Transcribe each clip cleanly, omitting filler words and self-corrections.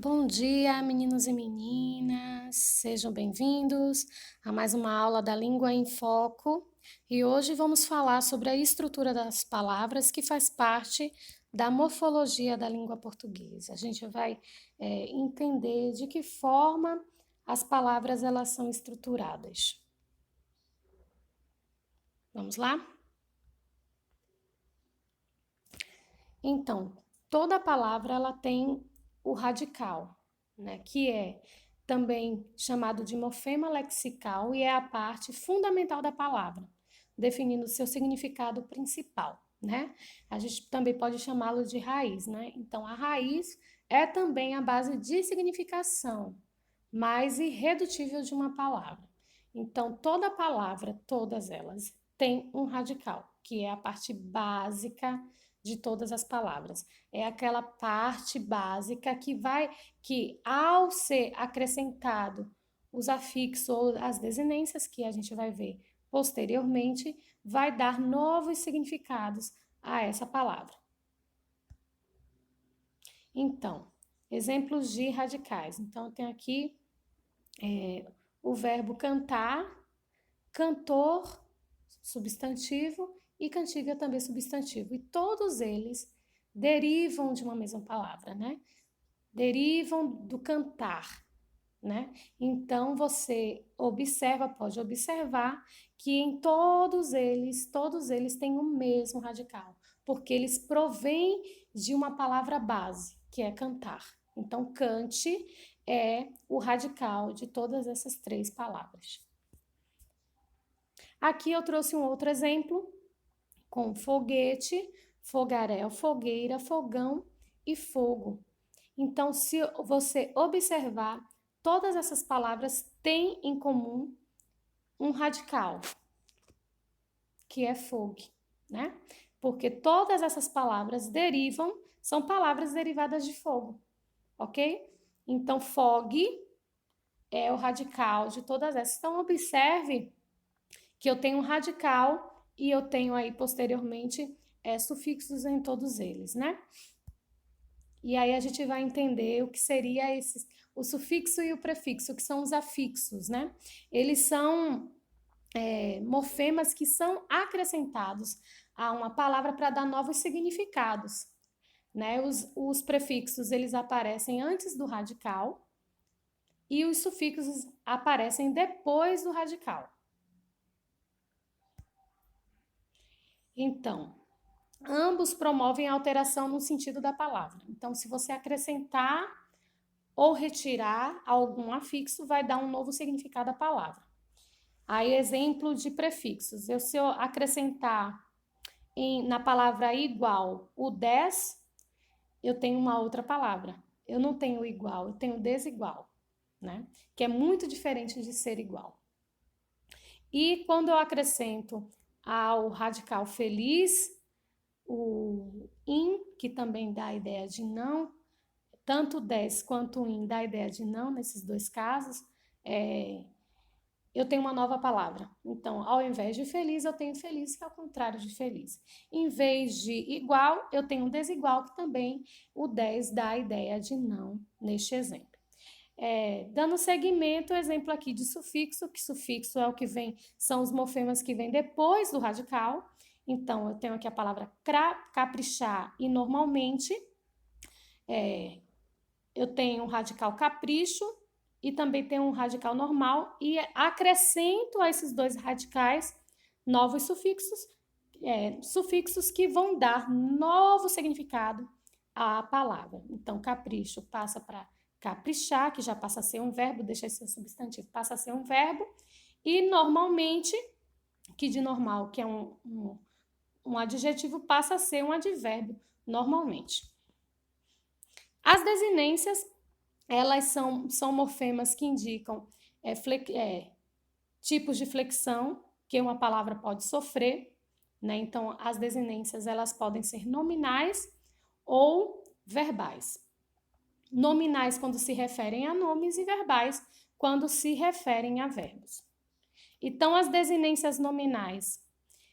Bom dia, meninos e meninas, sejam bem-vindos a mais uma aula da Língua em Foco. E hoje vamos falar sobre a estrutura das palavras que faz parte da morfologia da língua portuguesa. A gente vai entender de que forma as palavras elas são estruturadas. Vamos lá? Então, toda palavra ela tem o radical, né, que é também chamado de morfema lexical e é a parte fundamental da palavra, definindo seu significado principal, né? A gente também pode chamá-lo de raiz, né? Então, a raiz é também a base de significação mais irredutível de uma palavra. Então, toda palavra, todas elas, tem um radical, que é a parte básica de todas as palavras. É aquela parte básica que ao ser acrescentado os afixos ou as desinências que a gente vai ver posteriormente, vai dar novos significados a essa palavra. Então, exemplos de radicais. Então, eu tenho aqui o verbo cantar, cantor, substantivo, e cantiga também substantivo. E todos eles derivam de uma mesma palavra, né? Derivam do cantar, né? Então você pode observar que em todos eles têm o mesmo radical, porque eles provêm de uma palavra base, que é cantar. Então, cante é o radical de todas essas três palavras. Aqui eu trouxe um outro exemplo com foguete, fogaréu, fogueira, fogão e fogo. Então, se você observar, todas essas palavras têm em comum um radical, que é fogo, né? Porque todas essas palavras são palavras derivadas de fogo, ok? Então, fog é o radical de todas essas. Então, observe que eu tenho um radical e eu tenho aí posteriormente sufixos em todos eles, né? E aí a gente vai entender o que seria o sufixo e o prefixo, que são os afixos, né? Eles são morfemas que são acrescentados a uma palavra para dar novos significados, né? Os prefixos, eles aparecem antes do radical e os sufixos aparecem depois do radical. Então, ambos promovem a alteração no sentido da palavra. Então, se você acrescentar ou retirar algum afixo, vai dar um novo significado à palavra. Aí, exemplo de prefixos. Se eu acrescentar na palavra igual o des, eu tenho uma outra palavra. Eu não tenho igual, eu tenho desigual, né? Que é muito diferente de ser igual. E quando eu acrescento ao radical feliz, o in, que também dá a ideia de não, tanto des quanto in dá a ideia de não nesses dois casos, eu tenho uma nova palavra. Então, ao invés de feliz, eu tenho feliz, que é o contrário de feliz. Em vez de igual, eu tenho desigual, que também o des dá a ideia de não neste exemplo. Dando seguimento, exemplo aqui de sufixo, que sufixo é o que vem, são os morfemas que vêm depois do radical. Então, eu tenho aqui a palavra caprichar e normalmente eu tenho um radical capricho e também tenho um radical normal e acrescento a esses dois radicais novos sufixos que vão dar novo significado à palavra. Então, capricho passa para caprichar, que já passa a ser um verbo, deixa de ser substantivo, passa a ser um verbo, e normalmente, que de normal, que é um adjetivo, passa a ser um advérbio, normalmente. As desinências, elas são morfemas que indicam tipos de flexão que uma palavra pode sofrer, né? Então, as desinências, elas podem ser nominais ou verbais. Nominais quando se referem a nomes e verbais quando se referem a verbos. Então, as desinências nominais,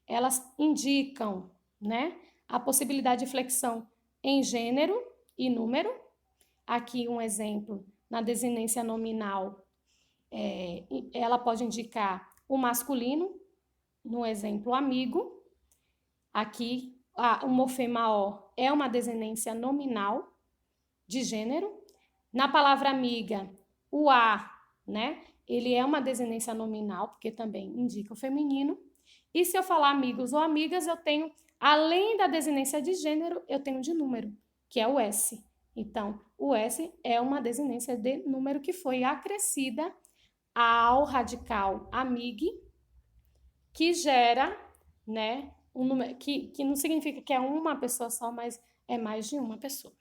elas indicam, né, a possibilidade de flexão em gênero e número, aqui um exemplo, na desinência nominal, ela pode indicar o masculino, no exemplo amigo. Aqui, o morfema O é uma desinência nominal de gênero. Na palavra amiga, o A, né? Ele é uma desinência nominal, porque também indica o feminino. E se eu falar amigos ou amigas, eu tenho, além da desinência de gênero, eu tenho de número, que é o S. Então, o S é uma desinência de número que foi acrescida ao radical amigue, que gera, né, um número, que não significa que é uma pessoa só, mas é mais de uma pessoa.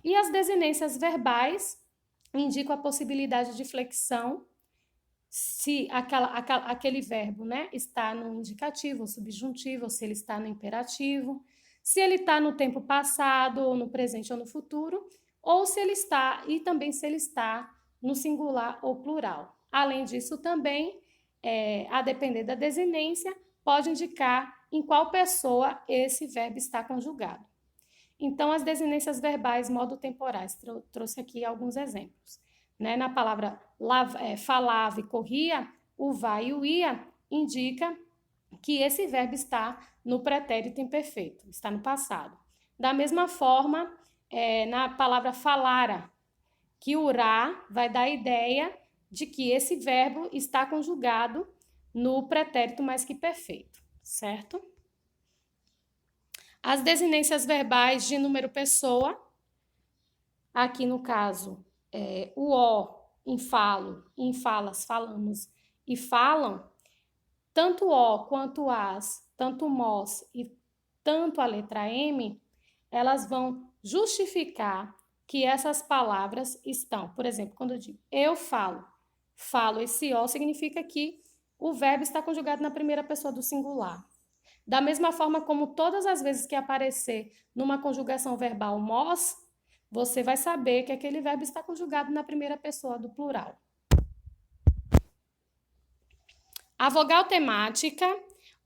E as desinências verbais indicam a possibilidade de flexão se aquele verbo, né, está no indicativo ou subjuntivo, ou se ele está no imperativo, se ele está no tempo passado, ou no presente ou no futuro, ou se ele está, e também se ele está no singular ou plural. Além disso, também, a depender da desinência, pode indicar em qual pessoa esse verbo está conjugado. Então, as desinências verbais modo-temporais, trouxe aqui alguns exemplos. Né? Na palavra falava e corria, o vai e o ia indica que esse verbo está no pretérito imperfeito, está no passado. Da mesma forma, na palavra falara, que o ra vai dar a ideia de que esse verbo está conjugado no pretérito mais que perfeito, certo? As desinências verbais de número pessoa, aqui no caso, o O em falo, em falas, falamos e falam, tanto O quanto as, tanto mos e tanto a letra M, elas vão justificar que essas palavras estão, por exemplo, quando eu digo eu falo, esse O significa que o verbo está conjugado na primeira pessoa do singular. Da mesma forma como todas as vezes que aparecer numa conjugação verbal mos, você vai saber que aquele verbo está conjugado na primeira pessoa do plural. A vogal temática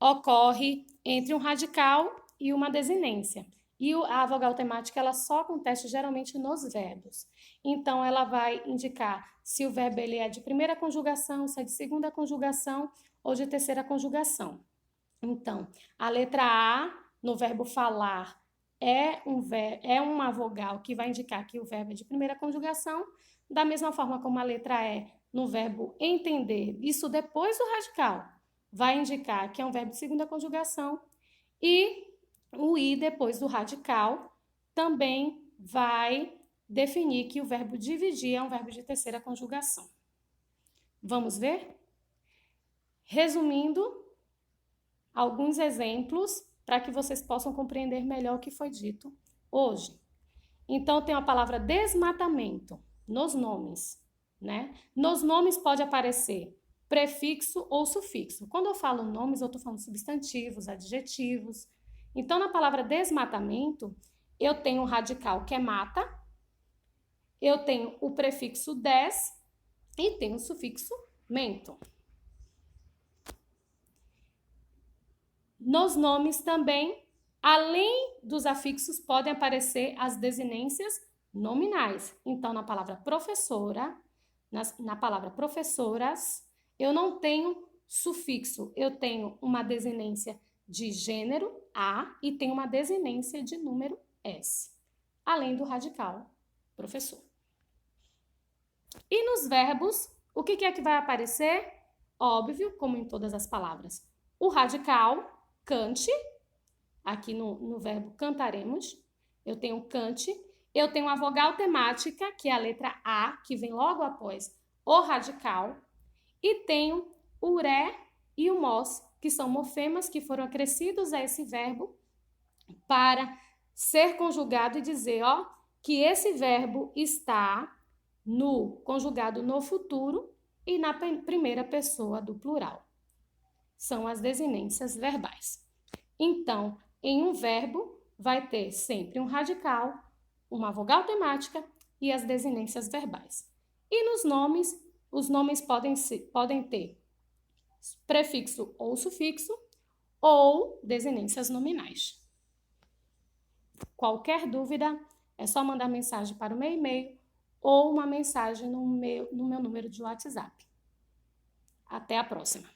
ocorre entre um radical e uma desinência. E a vogal temática ela só acontece geralmente nos verbos. Então, ela vai indicar se o verbo ele é de primeira conjugação, se é de segunda conjugação ou de terceira conjugação. Então, a letra A no verbo falar é uma vogal que vai indicar que o verbo é de primeira conjugação, da mesma forma como a letra E no verbo entender, isso depois do radical, vai indicar que é um verbo de segunda conjugação, e o I depois do radical também vai definir que o verbo dividir é um verbo de terceira conjugação. Vamos ver? Resumindo, alguns exemplos para que vocês possam compreender melhor o que foi dito hoje. Então, tem a palavra desmatamento nos nomes, né? Nos nomes pode aparecer prefixo ou sufixo. Quando eu falo nomes, eu estou falando substantivos, adjetivos. Então, na palavra desmatamento, eu tenho o radical que é mata, eu tenho o prefixo des e tenho o sufixo mento. Nos nomes também, além dos afixos, podem aparecer as desinências nominais. Então, na palavra professora, na palavra professoras, eu não tenho sufixo, eu tenho uma desinência de gênero, A, e tenho uma desinência de número, S, além do radical, professor. E nos verbos, o que é que vai aparecer? Óbvio, como em todas as palavras, o radical, cante, aqui no verbo cantaremos, eu tenho cante, eu tenho a vogal temática, que é a letra A, que vem logo após o radical, e tenho o ré e o mos, que são morfemas que foram acrescidos a esse verbo para ser conjugado e dizer, ó, que esse verbo está no conjugado no futuro e na primeira pessoa do plural. São as desinências verbais. Então, em um verbo, vai ter sempre um radical, uma vogal temática e as desinências verbais. E nos nomes, os nomes podem ter prefixo ou sufixo ou desinências nominais. Qualquer dúvida, É só mandar mensagem para o meu e-mail ou uma mensagem no meu número de WhatsApp. Até a próxima!